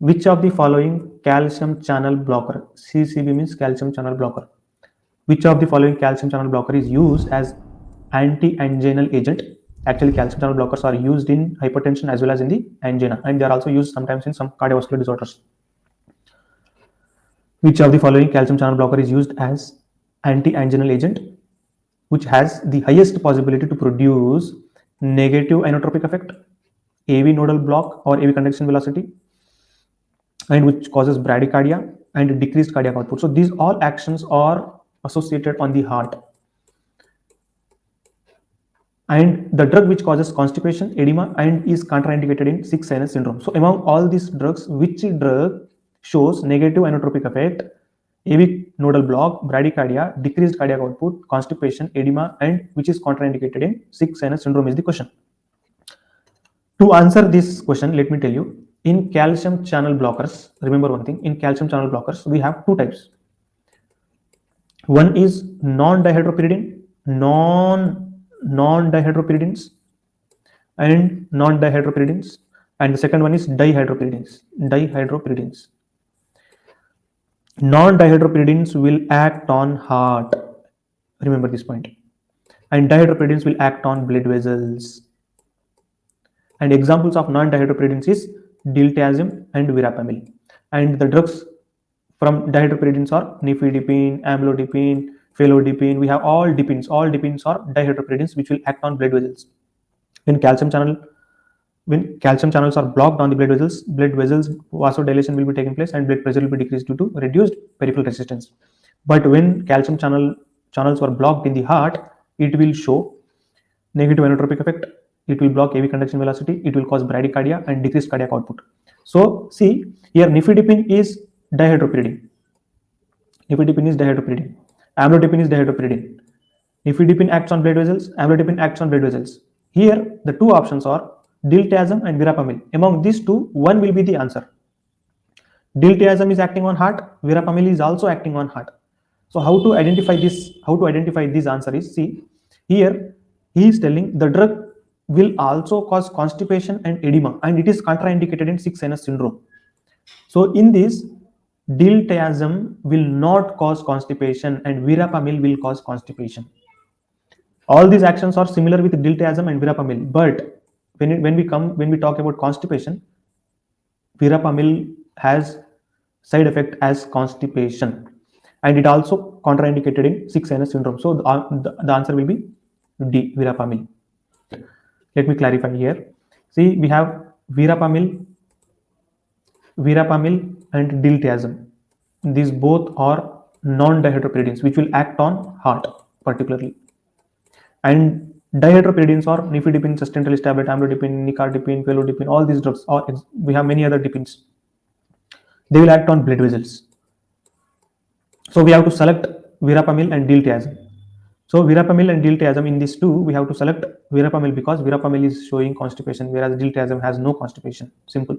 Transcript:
Which of the following calcium channel blocker, CCB means calcium channel blocker, which of the following calcium channel blocker is used as anti-anginal agent? Actually, calcium channel blockers are used in hypertension as well as in the angina, and they are also used sometimes in some cardiovascular disorders. Which of the following calcium channel blocker is used as anti-anginal agent, which has the highest possibility to produce negative inotropic effect, AV nodal block or AV conduction velocity, and which causes bradycardia and decreased cardiac output? So these all actions are associated on the heart. And the drug which causes constipation, edema, and is contraindicated in sick sinus syndrome. So among all these drugs, which drug shows negative inotropic effect, AV nodal block, bradycardia, decreased cardiac output, constipation, edema, and which is contraindicated in sick sinus syndrome is the question. To answer this question, let me tell you, in calcium channel blockers, remember one thing, in calcium channel blockers, we have two types. One is non-dihydropyridine, non-dihydropyridines, and non-dihydropyridines, and the second one is dihydropyridines. Non-dihydropyridines will act on heart, remember this point, and dihydropyridines will act on blood vessels. And examples of non-dihydropyridines is diltiazem and verapamil. And the drugs from dihydropyridines are nifedipine, amlodipine, felodipine. We have all dipines. All dipines are dihydropyridines which will act on blood vessels. When calcium channels are blocked on the blood vessels, vasodilation will be taking place and blood pressure will be decreased due to reduced peripheral resistance. But when calcium channels were blocked in the heart, it will show negative inotropic effect. It will block AV conduction velocity. It will cause bradycardia and decreased cardiac output. So see here, nifedipine is dihydropyridine. Amlodipine is dihydropyridine. Nifedipine acts on blood vessels. Amlodipine acts on blood vessels. Here the two options are diltiazem and verapamil. Among these two, one will be the answer. Diltiazem is acting on heart. Verapamil is also acting on heart. So how to identify this? How to identify this answer is, see here he is telling the drug will also cause constipation and edema, and it is contraindicated in sick sinus syndrome. So in this, diltiazem will not cause constipation and verapamil will cause constipation. All these actions are similar with diltiazem and verapamil, but when we talk about constipation, verapamil has side effect as constipation, and it also contraindicated in sick sinus syndrome. So the answer will be D, verapamil. Let me clarify here. See, we have verapamil and diltiazem. These both are non-dihydropyridines which will act on heart particularly. And dihydropyridines are nifedipine, sustained-release tablet, amlodipine, nicardipine, felodipine, all these drugs. We have many other dipines. They will act on blood vessels. So we have to select verapamil and diltiazem. So verapamil and diltiazem, in these two, we have to select verapamil because verapamil is showing constipation, whereas diltiazem has no constipation. Simple.